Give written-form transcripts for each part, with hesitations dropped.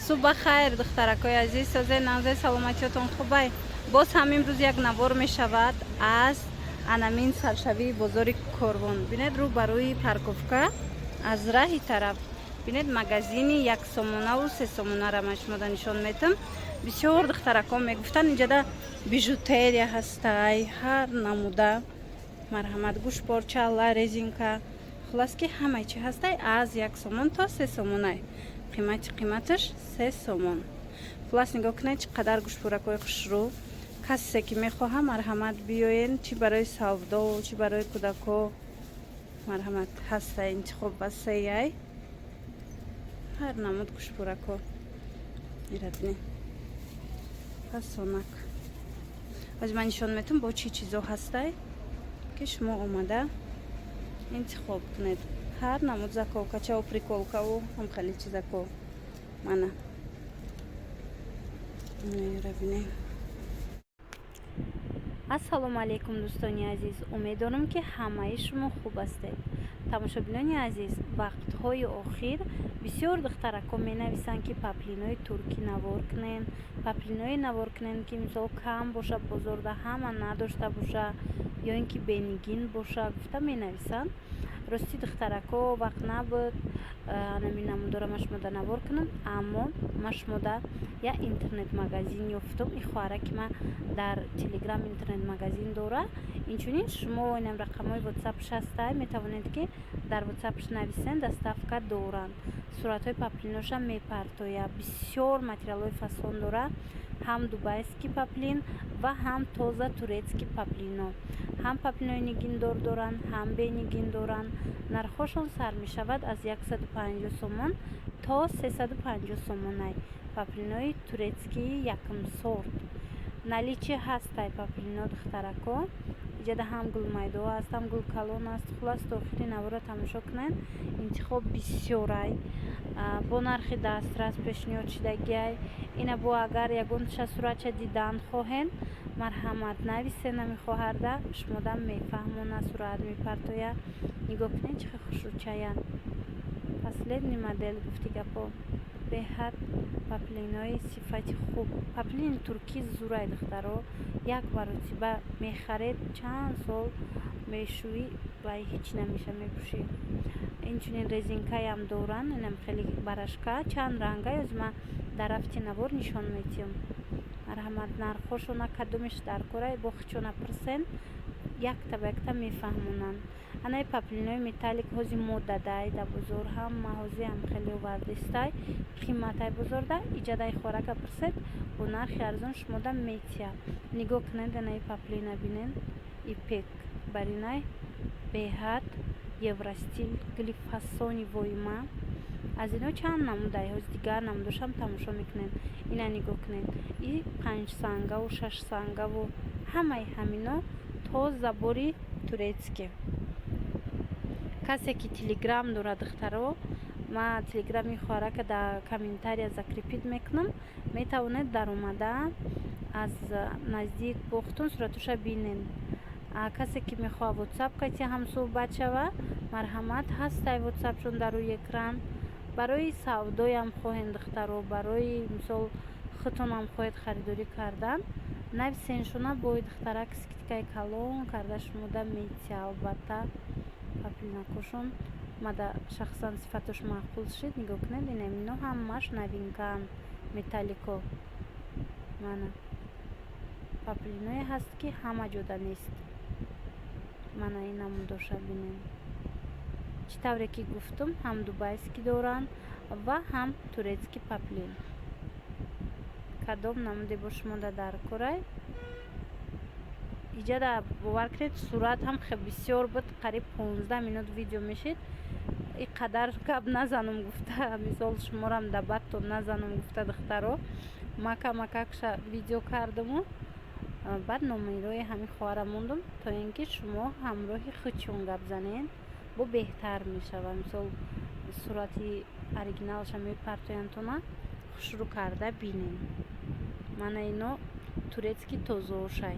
Суба хайр, духтаракои азиз, созаи навзаи саломатиётон хубай. Боз ҳам имрӯз як навор мешавад аз анамин саршавии бозори Корвон. Бинед рӯ ба рӯи парковка аз раҳи тараф бинед магазини 1 сомонаву 3 сомонаро ма шумода нишон метам. Бисёр духтаракон мегуфтанд инҷода бижутерия ҳастай, ҳар намуда марҳамат гӯшпорчаала, резинка, хулас ки ҳамаи чи ҳастай аз 1 сомон то 3 сомонай. Қиматаш 3 сомон. Хулас нигоҳ кунед чӣ қадар гӯшпоракҳои хушрӯ. Касе ки мехоҳа марҳамат биёен, чӣ барои савдо, чӣ барои кӯдако марҳамат ҳаста интихоб васеяй. Ҳар намуд гӯшпорако ира бинед. Пасонак. Аз ман нишон метам бо чӣ чизо ҳастай ки шумо омада интихоб кунед. ҳар намуд заколкачаву приколкаву ҳам хеле чизако мана ира бинед. ассалому алайкум дӯстони азиз, умедворам ки ҳамаи шумо хуб ҳастед. тамошобинони азиз, вақтҳои охир бисёр духтаракон менависанд ки паплинои туркӣ навор кунем, паплиное навор кунем ки мисол кам боша, бозорда ҳама надошта боша ё ин ки бенигин боша гуфта менависанд. рости духтарако вақт набуд анами намудора ма шумода навор кунам, аммо ма шумода я интернет магазин ёфтам. И хоҳараки ма дар телеграм интернет магазин дора. Инчунин шумо инам рақамҳои ватсапш ҳастай, метавонед ки дар ватсапш нависен, доставка доранд. Суратҳои паплиноша мепартоя. Бисёр материалҳои фасон дора, ҳам дубайский паплин ва ҳам тоза турецкий паплино. ҳам паплинои нигиндор доранд, ҳам бенигин доранд. Нархошон сар мешавад аз 150 сомон то 350 сомонай. Паплинои турецкии якм сорт наличи ҳастай паплино духтарако. иҷода ҳам гулмайдо аст, ҳам гулкалон аст. хулас то охири навора тамошо кунед. интихоб бисёрай бо нархи дастрас пешниҳод шудагиай. ина бо агар ягонша суратша дидан хоҳед, марҳамат нависен нами хоҳарда, шумода мефаҳмона, сурат мепартоя. нигоҳ кунед чӣ хушрӯчаян. последний модель гуфти гапо беҳад паплинои сифати хуб. Паплини туркӣ зурай духтаро, як маротиба мехаред, чанд сол мешӯӣ ва ҳеҷ намеша мепӯшӣ. инчунин резинкаям доранд, инам хеле барашка, чанд ранга ёзма дар рафти навор нишон метиҳам. марҳамат нархошона кадомеш дар корай бо хичона пирсен, якта ба якта мефаҳмонанд. анаи паплинои металлик ҳози мо дадай да бозор ҳам маҳози ҳам хеле овардистай қиматай бозорда иҷадаи хорака пирсед бо нархи арзон шумода метия. нигоҳ кунед анаи паплина бинен ипек баринай беҳад евростил глифасони воима. аз ино чанд намудай ҳоз дигар намудошам тамошо мекунед. ина нигоҳ кунед и 5 сангаву 6 сангаву ҳамаи ҳамино то забори турецки. касе ки телеграм дорад духтаро, ма телеграми хоҳарака дар комментария закрепид мекунам, метавонед даромада аз наздик бохтун суратоша бинед. касе ки мехоҳа ватсап кати ҳам суҳбат шава, марҳамат ҳастай ватсапшон дар рӯи экран. барои савдоям хоҳед духтаро, барои мисол хитонам хоҳед харидорӣ кардан, нависеншона бои духтарак скидкаи калон карда шумода метия. албатта паплинакошон мада шахсан сифатош маъқул шид. нигоҳ кунед инамино ҳамаш новинкаан металлико. мана паплиное ҳаст ки ҳама ҷода нест. мана ин намудоша бинед. чӣ тавре ки гуфтум, ҳам дубайский доранд ва ҳам турецкий паплин. кадом намуде бо шумода дар корай. иҷода бовар кунед сурат ҳам хеле бисёр буд, қариб 15 минут видео мешид. и қадар гап назанам гуфта, мисол шуморам дабаттон назанам гуфта духтаро мака видео кардаму баъд номерои ҳамин хоҳара мондум, то ин ки шумо ҳамроҳи худшон гап занед бо беҳтар мешавад. мисол сурати оригиналаша мепартояндтона хушрӯ карда бинед. мана ино турецки тозаошай.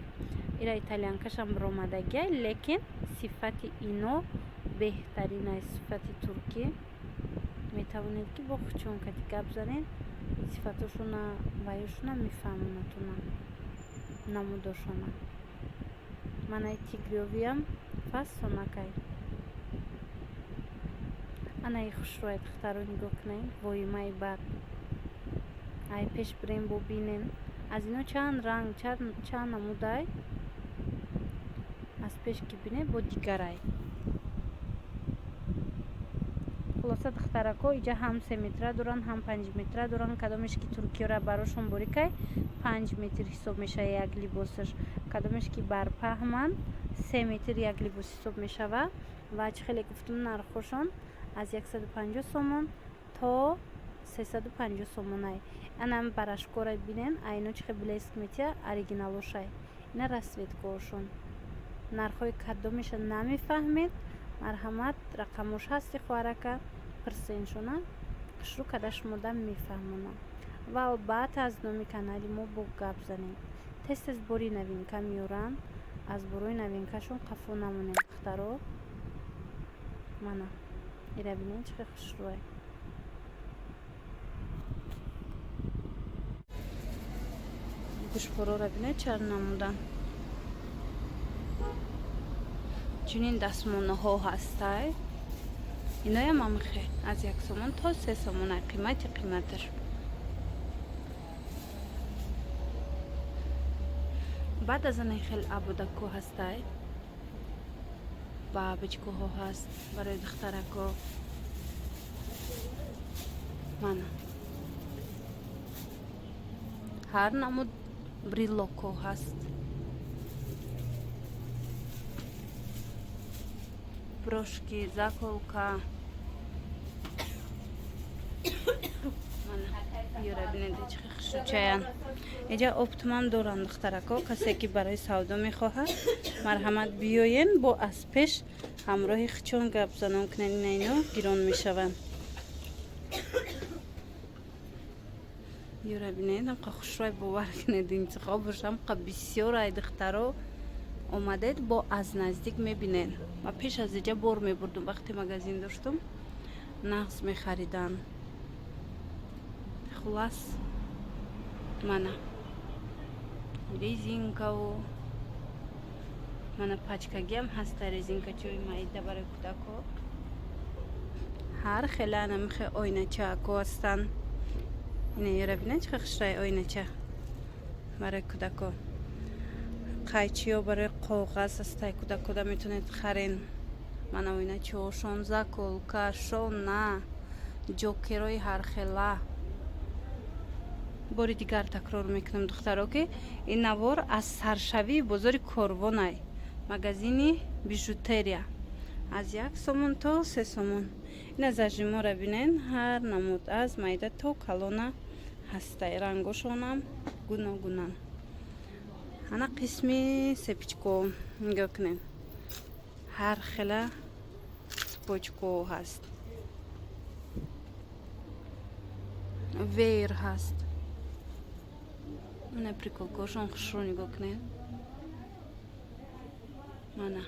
ира итальянкашам биромадагиай, лекин сифати ино беҳтарин аз сифати туркӣ. метавонед ки бо хучон кати гап занед. сифатошуна ваёшуна мефаҳмонатуна намудошона. Манай тигриёвиам фассонакай. Анаи хушрӯи духтаро нигоҳ кунед, воимаи бад. Ай пеш бирем бо бинем. Аз ино чанд ранг, чанд намудай. Аз пеш ки бинед бо дигарай. хулоса духтарако иҷа ҳам 3 метра доранд, ҳам 5 метра доранд. Кадомеш ки туркиёра барошон борикай 5 метр ҳисоб меша як либосаш. Кадомеш ки барпаҳманд 3 метр як либос ҳисоб мешава. Ва чӣ хеле гуфтум нархошон аз 150 сомон то 350 сомонай. Анам барашкорай бинен, айно чӣ хеле блеск метия оригиналошай. Ина расветкаошон. Нархҳои кадомеша намефаҳмед, марҳамат рақамош ҳасти хоҳарака пирсеншона хушрӯ када шумода мефаҳмонам. Ва албатта аз номи канали мо бо гап занем. Тез бори новинка меёранд. Аз борои новинкашон қафо намонем духтаро. Мана ира бинед чӣ хеле хушрӯе. гӯшпорора бинед чанд намудан. чунин дастмонаҳо ҳастай. иноям амихе аз 1 сомон то 3 сомон қиматаш. баъд аз ана хел абудако ҳастай. бабочкаҳо ҳаст барои духтарако. мана ҳар намуд бриллоко ҳаст. брошки, заколка. биёра бинед чӣ хеле хушрӯчаянд. иҷа оптимам доранд духтарако. касе ки барои савдо мехоҳад марҳамат биёен, бо аз пеш ҳамроҳи хичон гап занон кунед. ино гирон мешаванд. биёра бинед ҳамқа хушрӯй бовар кунед интихобошам қа бисёр ай духтаро омадед бо аз наздик мебинед. ва пеш аз иҷа бор мебурдум вақте магазин доштум нағз мехариданд. хулас мана резинкаву мана пачкагиам ҳаста резинкачои майда барои кӯдако. ҳар хеле анамихе ойначаако ҳастанд. ина ёра бинед чӣ хеле хушрӯи ойнача барои кӯдако. қайчиё барои коғаз ҳастай кӯдакода метавонед харен. мана ойначаошон, заколка, шона, ҷокерои ҳархела. бори дигар такрор мекунам духтаро ки ин навор аз саршавии бозори Корвонай, магазини бижутерия, аз 1 сомон то 3 сомон. ина зажимора бинен ҳар намуд аз майда то калона ҳастай. рангошонам гуногунан. ана қисми сепичко нигоҳ кунед. ҳар хела спочко ҳаст. веер ҳаст. мана приколкошон хушрӯ нигоҳ кунед. мана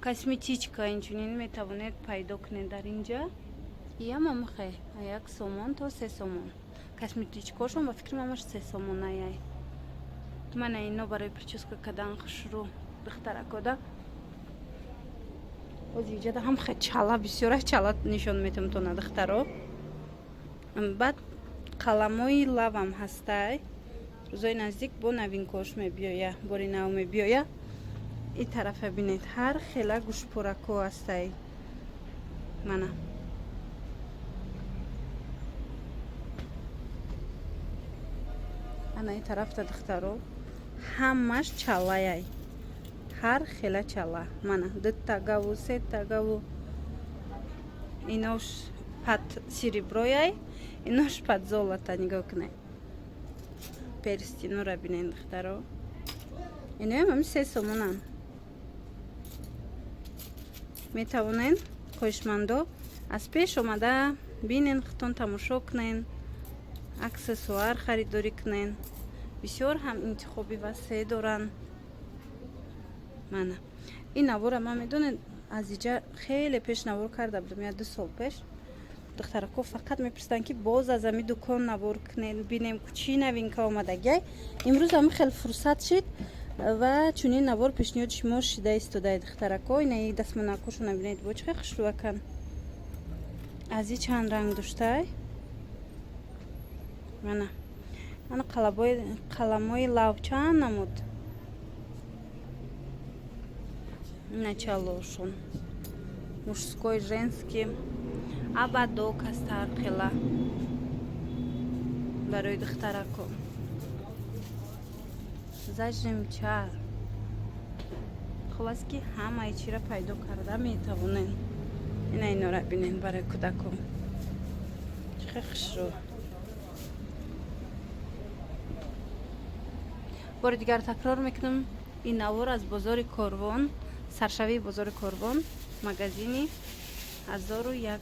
косметичка инчунин метавонед пайдо кунед дар инҷа. иям амихе 1 сомон то 3 сомон. косметичкошон ба фикри мамаш 3 сомон аяй. мана ино барои прическа кардан хушрӯ духтаракода. ози иҷада ҳамхе чала бисёра чала нишон метавам то на духтаро. баъд қаламои лавам ҳастай. рӯзои наздик бо новинкош мебиёя, бори нав мебиёя. ин тарафа бинед ҳар хела гӯшпорако ҳастай. мана ана ин тарафта духтаро ҳамаш чалаяй. ҳар хела чала. мана 2 тагаву 3 тагаву. инош пад сереброяй, инош пад золата. нигоҳ кунед. перстинора бинед духтаро. иноям ҳами 3 сомонанд. метавонед хоҳишмандо аз пеш омада бинен, хитон тамошо кунен, аксессуар харидорӣ кунен. бисёр ҳам интихоби васеъ доранд. мана ин навора ман медонед аз иҷа хеле пеш навор карда будам, 1-2 сол пеш. духтарако фақат мепурсанд ки боз аз ами дукон навор кунед бинем чӣ новинка омадагай. имрӯз ами хеле фурсат шид ва чунин навор пешниҳоди шумо шида истодаи духтарако. Инаи дастмонакошона бинед бо чӣ хеле хушрӯакан. Аз и чанд ранг доштай. Ана қаламои лавчан намуд. Началошон. Мужской, женский. Абадок аст ҳар қила. Барои духтарако. Зажимчар. хуб аст ки ҳамаи чиро пайдо карда метавонем. ина инора бинен барои кӯдакон. Чӣ хеле хушрӯ. бори дигар такрор мекунам, ин навор аз бозори Корвон, саршавии бозори Корвон, магазини 1001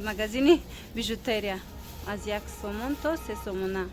магазини бижутерия аз 1 сомон то 3 сомона.